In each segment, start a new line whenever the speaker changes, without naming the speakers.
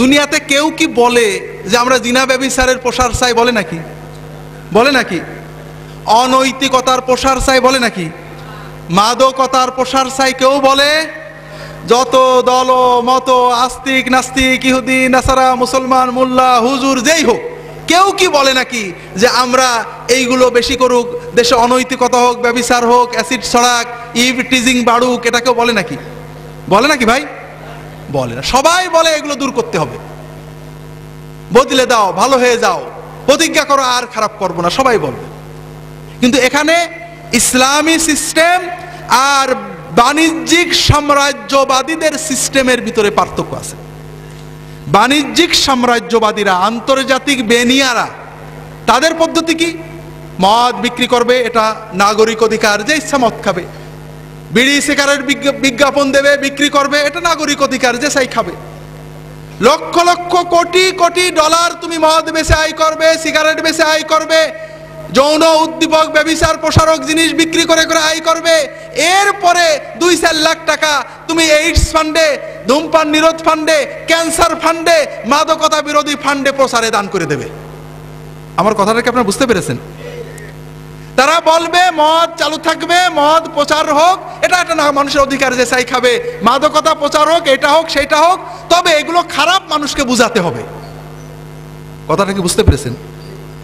দুনিয়াতে কেউ কি বলে যে আমরা জিনা ব্যভিচারের প্রসার চাই? বলে নাকি? বলে নাকি? অনৈতিকতার প্রসার চাই? বলে নাকি? মাদকতার প্রসার চাই কেউ বলে? যত দল মত, আস্তিক নাস্তিক, ইহুদি নাসারা, মুসলমান, মোল্লা, হুজুর, যেই হোক, কেউ কি বলে নাকি যে আমরা এইগুলো বেশি করুক, দেশে অনৈতিকতা হোক, ব্যভিচার হোক, অ্যাসিড ছড়াক, ইভ টিজিং বাড়ুক? এটা কেউ বলে নাকি? বলে নাকি ভাই? বলে না। সবাই বলে এগুলো দূর করতে হবে, বদলে দাও, ভালো হয়ে যাও, প্রতিজ্ঞা করো আর খারাপ করবো না, সবাই বলবে। কিন্তু এখানে ইসলামী সিস্টেম আর বাণিজ্যিক সাম্রাজ্যবাদীদের সিস্টেমের ভিতরে পার্থক্য আছে। বাণিজ্যিক সাম্রাজ্যবাদীরা, আন্তর্জাতিক বেনিয়ারা, তাদের পদ্ধতি কি? মদ বিক্রি করবে, এটা নাগরিক অধিকার, যে ইচ্ছা মদ খাবে। বিড়ি সিগারেট বিজ্ঞাপন দেবে, বিক্রি করবে, এটা নাগরিক অধিকার, যে চাই খাবে। লক্ষ লক্ষ কোটি কোটি ডলার তুমি মদ বেচে আয় করবে, সিগারেট বেচে আয় করবে, যৌন উদ্দীপক, ব্যভিচার প্রসারক জিনিস বিক্রি করে করে আয় করবে। এরপরে 2-4 লাখ টাকা তুমি এইডস ফান্ডে, ধূমপান নিরোধ ফান্ডে, ক্যান্সার ফান্ডে, মাদকতা বিরোধী ফান্ডে প্রসারে দান করে দেবে। আমার কথাটা কি আপনারা বুঝতে পেরেছেন? তারা বলবে মদ চালু থাকবে, মদ প্রচার হোক, এটা একটা না মানুষের অধিকার, যে চাই খাবে। মাদকতা প্রচার হোক, এটা হোক সেটা হোক, তবে এগুলো খারাপ, মানুষকে বুঝাতে হবে। কথাটা কি বুঝতে পেরেছেন?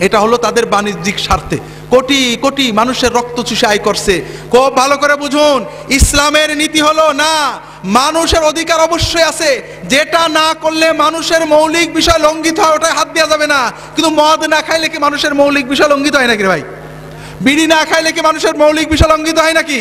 এটা হলো তাদের বাণিজ্যিক স্বার্থে কোটি কোটি মানুষের রক্ত চুষে আয় করছে। খুব ভালো করে বুঝুন, ইসলামের নীতি হলো না, মানুষের অধিকার অবশ্যই আছে, যেটা না করলে মানুষের মৌলিক বিষয় লঙ্ঘিত হয় ওটাই হাত দেওয়া যাবে না। কিন্তু মদ না খাইলে কি মানুষের মৌলিক বিষয় লঙ্ঘিত হয় নাকি ভাই? বিড়ি না খাইলে কি মানুষের মৌলিক বিষয় লঙ্ঘিত হয় নাকি?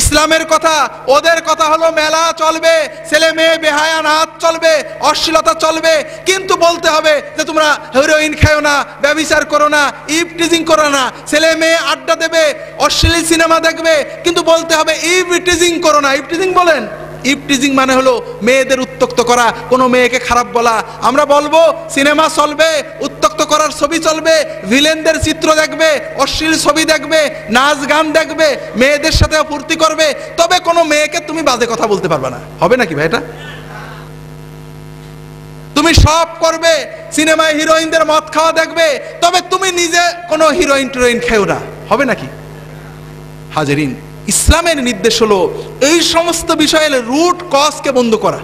ইসলামের কথা, ওদের কথা হলো মেলা চলবে, ছেলে মেয়ে বেহায়া নাচ চলবে, অশ্লীলতা চলবে, কিন্তু বলতে হবে যে তোমরা হেরোইন খাও না, ব্যভিচার করো না, ইভ টিজিং করো না। ছেলে মেয়ে আড্ডা দেবে, অশ্লীল সিনেমা দেখবে, কিন্তু বলতে হবে ইভ টিজিং করো না। ইভ টিজিং বলেন? ইভ টিজিং মানে হলো মেয়েদের উত্ত্যক্ত করা, কোনো মেয়েকে খারাপ বলা। আমরা বলবো সিনেমা চলবে, উত্ত্যক্ত করার ছবি চলবে, ভিলেনদের চিত্র দেখবে, অশ্লীল ছবি দেখবে, নাচ গান দেখবে, মেয়েদের সাথে ফুর্তি করবে, তবে কোনো মেয়েকে তুমি বাজে কথা বলতে পারবে না। হবে নাকি ভাই? এটা তুমি সব করবে, সিনেমায় হিরোইনদের মদ খাওয়া দেখবে, তবে তুমি নিজে কোনো হিরোইন টিরোইন খেও না। হবে নাকি? হাজেরিন, ইসলামের নির্দেশ হলো এই সমস্ত বিষয়ের রুট কজকে বন্ধ করা,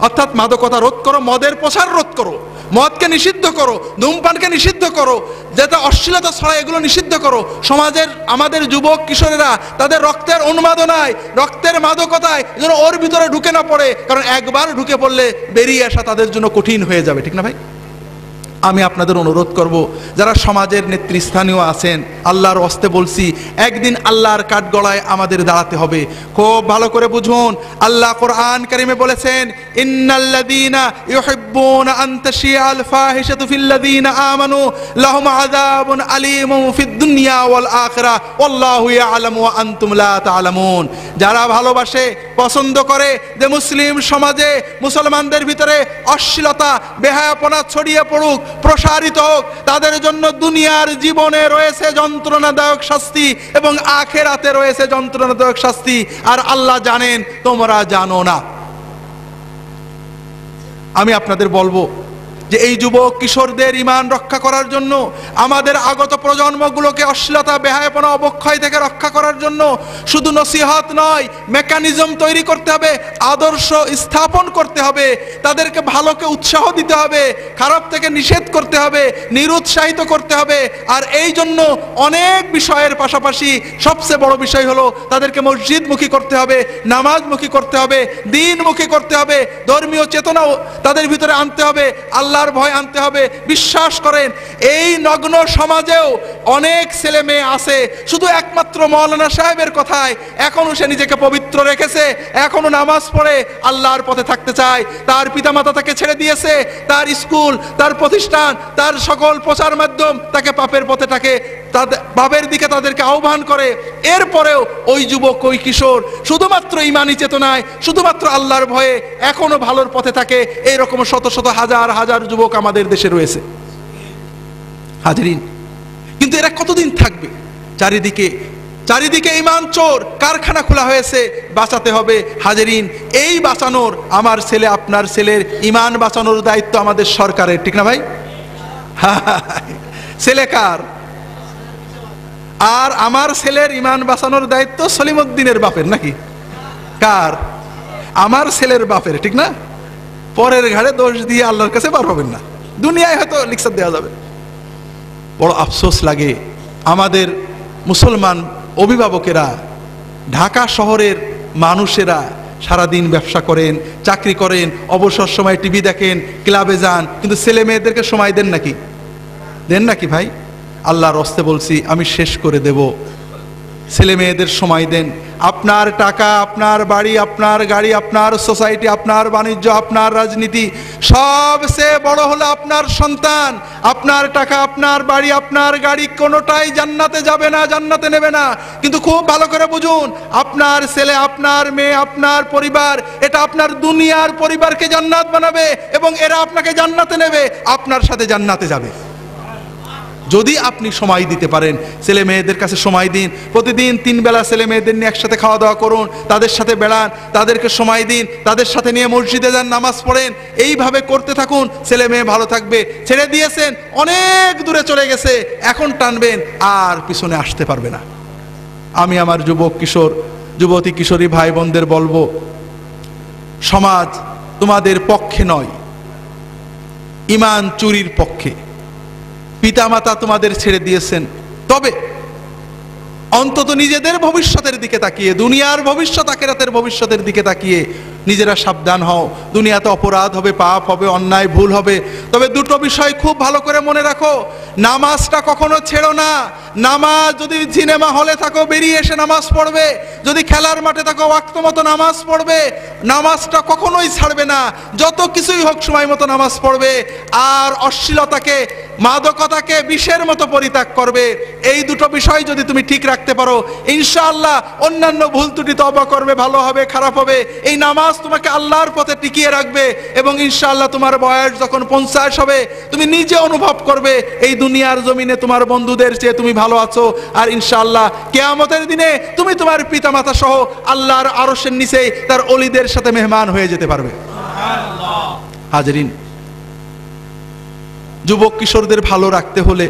অর্থাৎ মাদকতা রোধ করো, মদের প্রসার রোধ করো, মদকে নিষিদ্ধ করো, ধূমপানকে নিষিদ্ধ করো, যেটা অশ্লীলতা ছড়ায় এগুলো নিষিদ্ধ করো। সমাজের আমাদের যুবক কিশোরেরা তাদের রক্তের উন্মাদনায়, রক্তের মাদকতায় যেন ওর ভিতরে ঢুকে না পড়ে, কারণ একবার ঢুকে পড়লে বেরিয়ে আসা তাদের জন্য কঠিন হয়ে যাবে। ঠিক না ভাই? আমি আপনাদের অনুরোধ করব, যারা সমাজের নেতৃস্থানীয় আছেন, আল্লাহর ওয়াস্তে বলছি, একদিন আল্লাহর কাঠগড়ায় আমাদের দাঁড়াতে হবে। খুব ভালো করে বুঝুন, আল্লাহ কোরআন কারিমে বলেছেন, ইন্নাল্লাযীনা ইউহিব্বুনা আন তাশিআল ফাহিশাতু ফিল্লাযীনা আমানু লাহুম আযাবুন আলীমুন ফিদ দুনিয়া ওয়াল আখিরাহ ওয়াল্লাহু ইয়ালামু ওয়া আনতুম লা তা'লামুন। যারা ভালোবাসে, পছন্দ করে যে মুসলিম সমাজে, মুসলমানদের ভিতরে অশ্লীলতা, বেহায়াপনা ছড়িয়ে পড়ুক, প্রসারিত হোক, তাদের জন্য দুনিয়ার জীবনে রয়েছে যন্ত্রণাদায়ক শাস্তি এবং আখিরাতে রয়েছে যন্ত্রণাদায়ক শাস্তি। আর আল্লাহ জানেন, তোমরা জানো না। আমি আপনাদের বলবো যে এই যুবক কিশোরদের ঈমান রক্ষা করার জন্য, আমাদের আগত প্রজন্মগুলোকে অশ্লীলতা, বেহায়াপনা, অবক্ষয় থেকে রক্ষা করার জন্য শুধু নসিহত নয়, মেকানিজম তৈরি করতে হবে, আদর্শ স্থাপন করতে হবে, তাদেরকে ভালোকে উৎসাহ দিতে হবে, খারাপ থেকে নিষেধ করতে হবে, নিরুৎসাহিত করতে হবে। আর এই জন্য অনেক বিষয়ের পাশাপাশি সবচেয়ে বড় বিষয় হলো তাদেরকে মসজিদমুখী করতে হবে, নামাজমুখী করতে হবে, দ্বীনমুখী করতে হবে, ধর্মীয় চেতনাও তাদের ভিতরে আনতে হবে, আল্লাহর ভয় আনতে হবে। বিশ্বাস করেন, এই নগ্ন সমাজেও অনেক ছেলে মেয়ে আছে শুধু একমাত্র মাওলানা সাহেবের কথায় এখনো সে নিজেকে পবিত্র রেখেছে, এখনো নামাজ পড়ে আল্লাহর পথে থাকতে চায়। তার পিতামাতা তাকে ছেড়ে দিয়েছে, তার স্কুল, তার প্রতিষ্ঠান, তার সকল প্রচার মাধ্যম তাকে পাপের পথে থাকে, পাপের দিকে তাদেরকে আহ্বান করে। এরপরেও ওই যুবক, ওই কিশোর শুধুমাত্র ঈমানি চেতনায়, শুধুমাত্র আল্লাহর ভয়ে এখনো ভালোর পথে থাকে। এইরকম শত শত হাজার হাজার যুবক আমাদের দেশে রয়েছে। হাজরিন, কিন্তু এরা কতদিন থাকবে? চারিদিকে চারিদিকে ঈমান চোর, কারখানা খোলা হয়েছে, বাঁচাতে হবে। হাজেরিন, এই বাঁচানোর, আমার ছেলে আপনার ছেলের ঈমান বাঁচানোর দায়িত্ব আমাদের সরকারের, ঠিক না ভাই? ছেলে কার? আর আমার ছেলের ঈমান বাঁচানোর দায়িত্ব সলিমউদ্দিনের বাপের, নাকি কার? আমার ছেলের বাপের, ঠিক না? পরের ঘাড়ে দোষ দিয়ে আল্লাহর কাছে পার হবেন না। দুনিয়ায় হয়তো লিখসার দেওয়া যাবে। বড় আফসোস লাগে আমাদের মুসলমান অভিভাবকেরা, ঢাকা শহরের মানুষেরা সারাদিন ব্যবসা করেন, চাকরি করেন, অবসর সময় টিভি দেখেন, ক্লাবে যান, কিন্তু ছেলে মেয়েদেরকে সময় দেন নাকি? দেন নাকি ভাই? আল্লাহর হস্তে বলছি, আমি শেষ করে দেব। ছেলে মেয়েদের সময় দেন। আপনার টাকা, আপনার বাড়ি, আপনার গাড়ি, আপনার সোসাইটি, আপনার বাণিজ্য, আপনার রাজনীতি, সবচেয়ে বড় হলো আপনার সন্তান। আপনার টাকা, আপনার বাড়ি, আপনার গাড়ি কোনোটাই জান্নাতে যাবে না, জান্নাতে নেবে না। কিন্তু খুব ভালো করে বুঝুন, আপনার ছেলে, আপনার মেয়ে, আপনার পরিবার, এটা আপনার দুনিয়ার পরিবারকে জান্নাত বানাবে এবং এরা আপনাকে জান্নাতে নেবে, আপনার সাথে জান্নাতে যাবে। যদি আপনি সময় দিতে পারেন, ছেলে মেয়েদের কাছে সময় দিন। প্রতিদিন 3 বেলা ছেলে মেয়েদের নিয়ে একসাথে খাওয়া দাওয়া করুন, তাদের সাথে বেড়ান, তাদেরকে সময় দিন, তাদের সাথে নিয়ে মসজিদে যান, নামাজ পড়েন। এইভাবে করতে থাকুন, ছেলে মেয়ে ভালো থাকবে। ছেড়ে দিয়েছেন, অনেক দূরে চলে গেছে, এখন টানবেন, আর পিছনে আসতে পারবে না। আমি আমার যুবক কিশোর, যুবতী কিশোরী ভাই বোনদের বলবো, সমাজ তোমাদের পক্ষে নয়, ঈমান চুরির পক্ষে। পিতামাতা তোমাদের ছেড়ে দিয়েছেন, তবে অন্তত নিজেদের ভবিষ্যতের দিকে তাকিয়ে, দুনিয়ার ভবিষ্যৎ আখিরাতের ভবিষ্যতের দিকে তাকিয়ে নিজেরা সাবধান হও। দুনিয়াতে অপরাধ হবে, পাপ হবে, অন্যায় ভুল হবে, তবে দুটো বিষয় খুব ভালো করে মনে রাখো। নামাজটা কখনো ছেড়ো না। নামাজ, যদি সিনেমা হলে থাকো বেরিয়ে এসে নামাজ পড়বে, যদি খেলার মাঠে থাকো ওয়াক্ত মতো নামাজ পড়বে, নামাজটা কখনোই ছাড়বে না। যত কিছুই হোক সময় মতো নামাজ পড়বে। আর অশ্লীলতাকে, মাদকতাকে বিষের মতো পরিত্যাগ করবে। এই দুটো বিষয় যদি তুমি ঠিক রাখতে পারো, ইনশাআল্লাহ অন্যান্য ভুল ত্রুটি তওবা করবে, ভালো হবে, খারাপ হবে, এই নামাজ তোমাকে আল্লাহর পথে টিকিয়ে রাখবে। এবং ইনশাআল্লাহ তোমার বয়স যখন 50 হবে, তুমি নিজে অনুভব করবে এই দুনিয়ার জমিনে তোমার বন্ধুদের চেয়ে তুমি ভালো আছো। আর ইনশাআল্লাহ কিয়ামতের দিনে তুমি তোমার পিতামাতা সহ আল্লাহর আরশের নিচে তার ওলিদের সাথে মেহমান হয়ে যেতে পারবে। সুবহানাল্লাহ। হাজরিন, যুবক কিশোরদের ভালো রাখতে হলে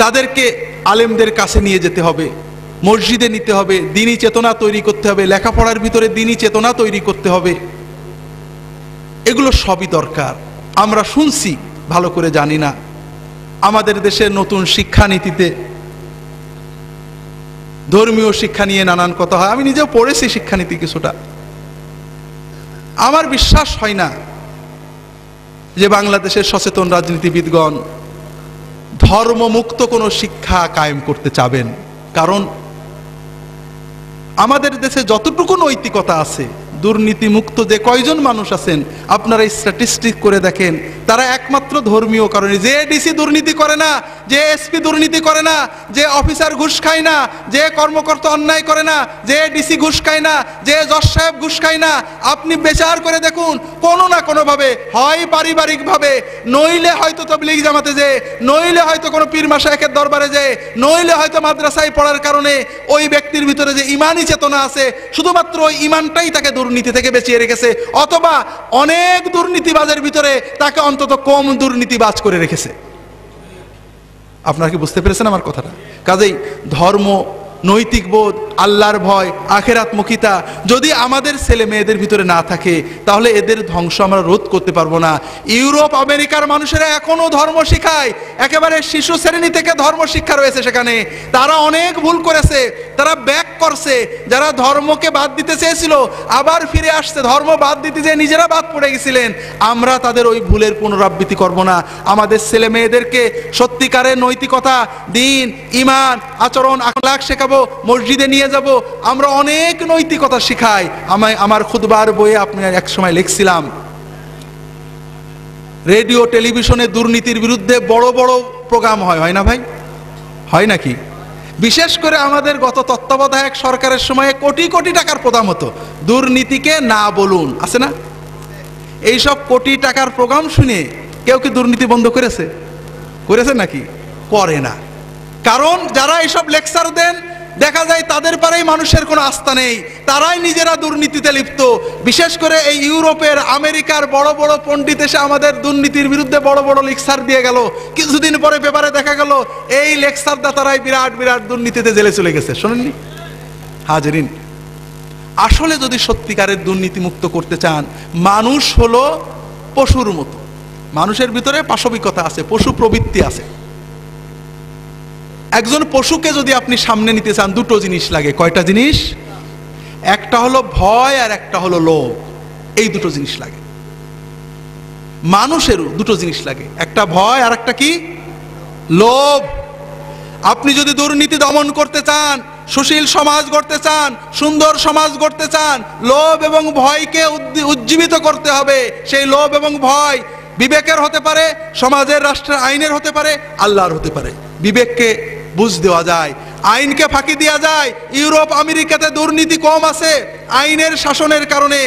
তাদেরকে আলেমদের কাছে নিয়ে যেতে হবে, মসজিদে নিতে হবে, দ্বীনি চেতনা তৈরি করতে হবে, লেখাপড়ার ভিতরে দ্বীনি চেতনা তৈরি করতে হবে। এগুলো সবই দরকার। আমরা শুনছি, ভালো করে জানি না। আমাদের দেশের নতুন শিক্ষানীতিতে ধর্মীয় শিক্ষা নিয়ে নানান কথা হয়। আমি নিজেও পড়েছি শিক্ষানীতি কিছুটা। আমার বিশ্বাস হয় না যে বাংলাদেশের সচেতন রাজনীতিবিদগণ ধর্মমুক্ত কোনো শিক্ষা কায়েম করতে চাবেন। কারণ আমাদের দেশে যতটুকু নৈতিকতা আছে, দুর্নীতিমুক্ত যে কয়জন মানুষ আছেন আপনারা স্ট্যাটিস্টিক করে দেখেন, তারা একমাত্র ধর্মীয় কারণে। যে ডিসি দুর্নীতি করে না, যে এসপি দুর্নীতি করে না, যে অফিসার ঘুষ খায় না, যে কর্মকর্তা অন্যায় করে না, যে ডিসি ঘুষ খায় না, যে জজ সাহেব ঘুষ খায় না, আপনি বিচার করে দেখুন কোনো না কোনোভাবে, হয় পারিবারিকভাবে, নইলে হয়তো তাবলীগ জামাতে যে, নইলে হয়তো কোনো পীর মাশায়েখের দরবারে যে, নইলে হয়তো মাদ্রাসায় পড়ার কারণে ওই ব্যক্তির ভিতরে যে ইমানি চেতনা আছে, শুধুমাত্র ওই ইমানটাই তাকে দুর্নীতি থেকে বাঁচিয়ে রেখেছে, অথবা অনেক দুর্নীতিবাজের ভিতরে তাকে অন্তত কম দুর্নীতিবাজ করে রেখেছে। আপনারা কি বুঝতে পেরেছেন আমার কথাটা? কাজেই ধর্ম, নৈতিক বোধ, আল্লাহর ভয়, আখিরাতমুখিতা যদি আমাদের ছেলে মেয়েদের ভিতরে না থাকে, তাহলে এদের ধ্বংস আমরা রোধ করতে পারবো না। ইউরোপ আমেরিকার মানুষেরা এখনো ধর্ম শিখায়, একেবারে শিশু শ্রেণী থেকে ধর্ম শিক্ষা রয়েছে সেখানে। তারা অনেক ভুল করেছে, তারা ব্যাক করছে। যারা ধর্মকে বাদ দিতে চেয়েছিল আবার ফিরে আসছে, ধর্ম বাদ দিতে যে নিজেরা বাদ পড়ে গেছিলেন। আমরা তাদের ওই ভুলের পুনরাবৃত্তি করব না। আমাদের ছেলে মেয়েদেরকে সত্যিকারের নৈতিকতা, দ্বীন, ঈমান, আচরণ, আখলাক শেখাবো, মসজিদে নিয়ে যাব। আমরা অনেক নৈতিকতা শিখাই। আমার খুতবার বইয়ে আপনি এক সময় লিখছিলাম, রেডিও টেলিভিশনে দুর্নীতির বিরুদ্ধে বড় বড় প্রোগ্রাম হয় না ভাই? হয় নাকি? বিশেষ করে আমাদের গত তত্ত্বাবধায়ক সরকারের সময়ে কোটি কোটি টাকার প্রোগ্রাম হতো, দুর্নীতিকে না বলুন, আছে না? এইসব কোটি টাকার প্রোগ্রাম শুনে কেউ কি দুর্নীতি বন্ধ করেছে? করেছে নাকি? করে না। কারণ যারা এইসব লেকচার দেন দেখা যায় তাদের পারেই মানুষের কোনো আস্থা নেই, তারাই নিজেরা দুর্নীতিতে লিপ্ত। বিশেষ করে এই ইউরোপের, আমেরিকার বড় বড় পণ্ডিত এসে আমাদের দুর্নীতির বিরুদ্ধে বড় বড় লেকচার দিয়ে গেল, কিছুদিন পরে পেপারে দেখা গেল এই লেকচার দাতারাই বিরাট বিরাট দুর্নীতিতে জেলে চলে গেছে। শোনেননি হাজরিন? আসলে যদি সত্যিকারের দুর্নীতি মুক্ত করতে চান, মানুষ হলো পশুর মতো, মানুষের ভিতরে পাশবিকতা আছে, পশু প্রবৃত্তি আছে। একজন পশুকে যদি আপনি সামনে নিতে চান, দুটো জিনিস লাগে। কয়টা জিনিস? একটা হলো ভয় আর একটা হলো লোভ। এই দুটো জিনিস লাগে। মানুষেরও দুটো জিনিস লাগে, একটা ভয় আর একটা কি? লোভ। আপনি যদি দুর্নীতি দমন করতে চান, সুশীল সমাজ গড়তে চান, সুন্দর সমাজ গড়তে চান, লোভ এবং ভয়কে উজ্জীবিত করতে হবে। সেই লোভ এবং ভয় বিবেকের হতে পারে, সমাজের, রাষ্ট্রের, আইনের হতে পারে, আল্লাহর হতে পারে। বিবেককে বুঝ দেওয়া যায়, আইনকে ফাঁকি দেওয়া যায়। ইউরোপ আমেরিকাতে দুর্নীতি কম আছে আইনের শাসনের কারণে,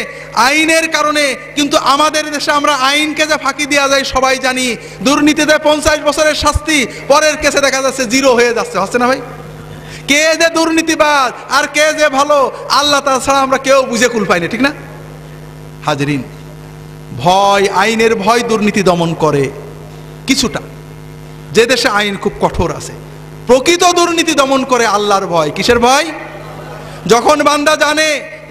আইনের কারণে। কিন্তু আমাদের দেশে আমরা আইনকে যে ফাঁকি দেওয়া যায় সবাই জানি। দুর্নীতিতে 50 বছরের শাস্তি, পরের কেসে দেখা যাচ্ছে 0 হয়ে যাচ্ছে। হচ্ছে না ভাই? কে যে দুর্নীতিবাজ আর কে যে ভালো আল্লাহ তাআলা ছাড়া আমরা কেউ বুঝে কুল পাই না, ঠিক না হাজরিন? ভয়, আইনের ভয় দুর্নীতি দমন করে কিছুটা। যে দেশে আইন খুব কঠোর আছে, প্রকৃত দুর্নীতি দমন করে আল্লাহর ভয়। কিসের ভয়? যখন বান্দা জানে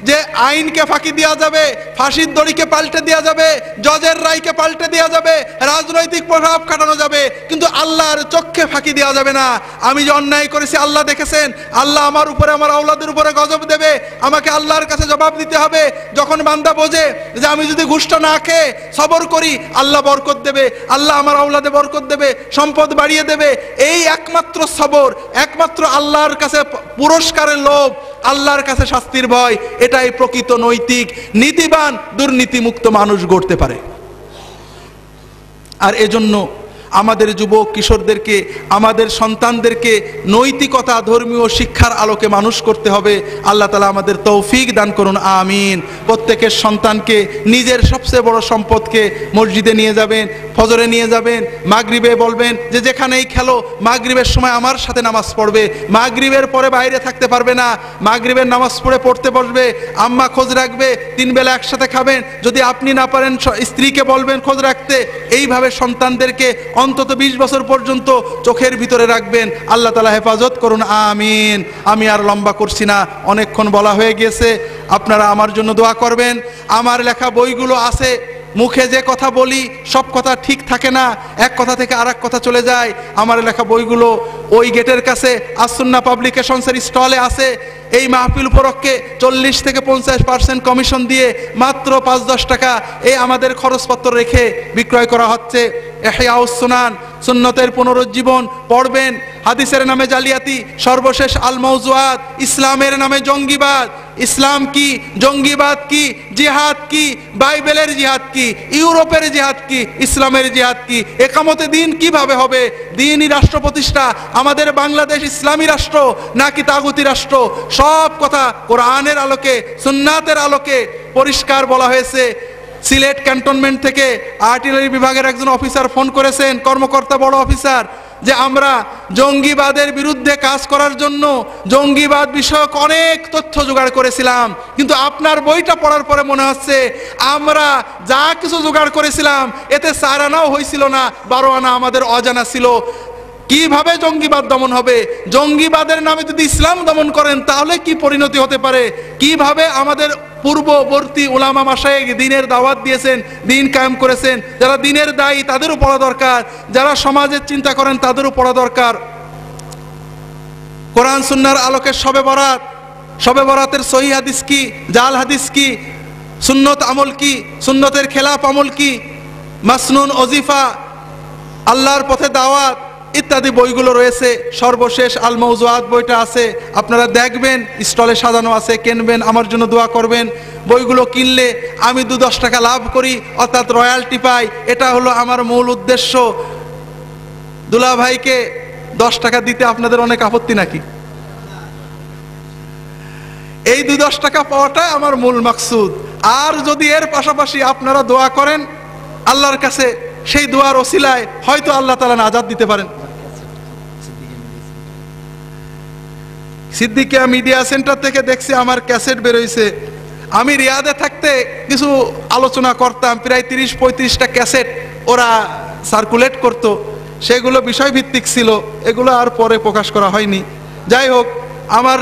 যে আইনকে ফাঁকি দেওয়া যাবে, ফাঁসির দড়িকে পাল্টে দেওয়া যাবে, জজের রায়কে পাল্টে দেওয়া যাবে, রাজনৈতিক প্রভাব খাটানো যাবে, কিন্তু আল্লাহর চোখে ফাঁকি দেওয়া যাবে না। আমি যে অন্যায় করেছি আল্লাহ দেখেছেন, আল্লাহ আমার উপরে, আমার আওলাদের উপরে গজব দেবে, আমাকে আল্লাহর কাছে জবাব দিতে হবে। যখন বান্দা বোঝে যে আমি যদি ঘুষটা না খেয়ে সবর করি আল্লাহ বরকত দেবে, আল্লাহ আমার আওলাদে বরকত দেবে, সম্পদ বাড়িয়ে দেবে, এই একমাত্র সবর, একমাত্র আল্লাহর কাছে পুরস্কারের লোভ, আল্লাহর কাছে শাস্তির ভয়, এটাই প্রকৃত নৈতিক নীতিবান দুর্নীতিমুক্ত মানুষ গড়তে পারে। আর এজন্য আমাদের যুবক কিশোরদেরকে, আমাদের সন্তানদেরকে নৈতিকতা, ধর্মীয় শিক্ষার আলোকে মানুষ করতে হবে। আল্লাহ তাআলা আমাদের তৌফিক দান করুন, আমিন। প্রত্যেকের সন্তানকে নিজের সবচেয়ে বড় সম্পদকে মসজিদে নিয়ে যাবেন, ফজরে নিয়ে যাবেন, মাগরিবে বলবেন যে যেখানেই খেলো মাগরিবের সময় আমার সাথে নামাজ পড়বে। মাগরিবের পরে বাইরে থাকতে পারবে না, মাগরিবের নামাজ পড়তে বসবে, আম্মা খোঁজ রাখবে, 3 বেলা একসাথে খাবেন। যদি আপনি না পারেন স্ত্রীকে বলবেন খোঁজ রাখতে। এইভাবে সন্তানদেরকে অন্তত 20 বছর পর্যন্ত চোখের ভিতরে রাখবেন। আল্লাহ তাআলা হেফাজত করুন, আমিন। আমি আর লম্বা করছি না, অনেকক্ষণ বলা হয়ে গিয়েছে। আপনারা আমার জন্য দোয়া করবেন। আমার লেখা বইগুলো আছে, মুখে যে কথা বলি সব কথা ঠিক থাকে না, এক কথা থেকে আরেক কথা চলে যায়। আমার লেখা বইগুলো ওই গেটের কাছে আসুন্না পাবলিকেশনসের স্টলে আছে। এই মাহফিল উপলক্ষে 40 থেকে 50% কমিশন দিয়ে মাত্র 5-10 টাকা এই আমাদের খরচপত্র রেখে বিক্রয় করা হচ্ছে। ইহয়াউস সুনান, সুন্নতের পুনরুজ্জীবন পড়বেন। হাদিসের নামে জালিয়াতি, সর্বশেষ আল মাউজুআত, ইসলামের নামে জঙ্গিবাদ, ইসলাম কি, জঙ্গিবাদ কি, জিহাদ কি, বাইবেলের জিহাদ কি, ইউরোপের জিহাদ কি, ইসলামের জিহাদ কি, একামতে দিন কিভাবে হবে, দিনই রাষ্ট্র প্রতিষ্ঠা, আমাদের বাংলাদেশ ইসলামী রাষ্ট্র নাকি তাগুতি রাষ্ট্র, সব কথা কোরআনের আলোকে, সুন্নাতের আলোকে পরিষ্কার বলা হয়েছে। সিলেট ক্যান্টনমেন্ট থেকে আর্টিলারি বিভাগের একজন অফিসার ফোন করেছেন, কর্মকর্তা, বড় অফিসার, যে আমরা জঙ্গিবাদের বিরুদ্ধে কাজ করার জন্য জঙ্গিবাদ বিষয়ক অনেক তথ্য জোগাড় করেছিলাম, কিন্তু আপনার বইটা পড়ার পরে মনে হচ্ছে আমরা যা কিছু জোগাড় করেছিলাম এতে 4 আনাও হয়েছিল না, 12 আনা আমাদের অজানা ছিল। কিভাবে জঙ্গিবাদ দমন হবে? জঙ্গিবাদের নামে যদি ইসলাম দমন করেন তাহলে কি পরিণতি হতে পারে? কিভাবে আমাদের পূর্ববর্তী উলামা মাশায়েখ দিনের দাওয়াত দিয়েছেন, দিন কায়েম করেছেন, যারা দিনের দায়ী তাদেরও পড়া দরকার, যারা সমাজের চিন্তা করেন তাদেরও পড়া দরকার। কোরআন সুন্নাহর আলোকে শবে বরাত, শবে বরাতের সহিহ হাদিস কি, জাল হাদিস কি, সুন্নত আমল কি, সুন্নতের খেলাফ আমল কি, মাসনুন ওজিফা, আল্লাহর পথে দাওয়াত ইত্যাদি বইগুলো রয়েছে। সর্বশেষ আল মাউজুআত বইটা আছে, আপনারা দেখবেন, স্টলে সাজানো আছে, কিনবেন, আমার জন্য দোয়া করবেন। বইগুলো কিনলে আমি 2-10 টাকা লাভ করি, অর্থাৎ রয়্যালটি পাই। এটা হলো আমার মূল উদ্দেশ্য। দুলা ভাইকে 10 টাকা দিতে আপনাদের অনেক আপত্তি নাকি? এই 2-10 টাকা পাওয়াটা আমার মূল মাকসুদ। আর যদি এর পাশাপাশি আপনারা দোয়া করেন আল্লাহর কাছে, সেই দোয়ার ওসিলায় হয়তো আল্লাহ তাআলা নাজাত দিতে পারেন। সিদ্দিকিয়া মিডিয়া সেন্টার থেকে দেখছি আমার ক্যাসেট বেরোইছে। আমি রিয়াদে থাকতে কিছু আলোচনা করতাম, প্রায় 30-35টা ক্যাসেট ওরা সার্কুলেট করতো, সেগুলো বিষয়ভিত্তিক ছিল, এগুলো আর পরে প্রকাশ করা হয়নি। যাই হোক, আমার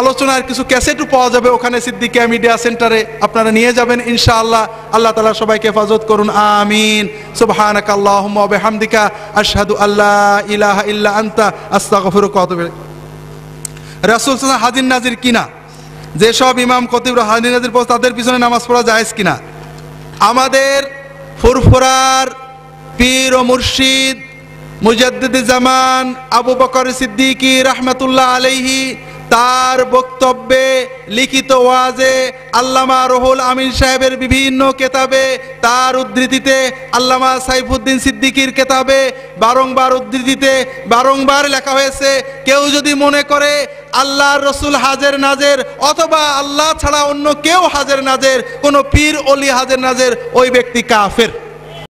আলোচনার কিছু ক্যাসেটও পাওয়া যাবে ওখানে সিদ্দিকিয়া মিডিয়া সেন্টারে, আপনারা নিয়ে যাবেন ইনশাআল্লাহ। আল্লাহ তাআলা সবাইকে হেফাজত করুন, আমিন। সুবহানাকাল্লাহুম্মা ওয়া বিহামদিকা আশহাদু আল্লা ইলাহা ইল্লা আনতা আস্তাগফিরুকা ওয়া আতুবু ইলাইক। রাসূল সাল্লাল্লাহু আলাইহি ওয়াসাল্লাম হাজির নাজির কিনা, যেসব ইমাম খতিবরা হাজির নাজির পড়ে তাদের পিছনে নামাজ পড়া জায়েজ কিনা? আমাদের ফুরফুরার পীর ও মুর্শিদ মুজাদ্দিদে জামান আবু বকর সিদ্দিকী রাহমাতুল্লাহ আলাইহি তার বক্তব্যে, লিখিত ওয়াজে, আল্লামা রুহুল আমিন সাহেবের বিভিন্ন কেতাবে, তার উদ্ধৃতিতে, আল্লামা সাইফুদ্দিন সিদ্দিকীর কেতাবে বারংবার উদ্ধৃতিতে বারংবার লেখা হয়েছে, কেউ যদি মনে করে আল্লাহর রসুল হাজের নাজের অথবা আল্লাহ ছাড়া অন্য কেউ হাজের নাজের, কোনো পীর অলি হাজের নাজের, ওই ব্যক্তি কাফের।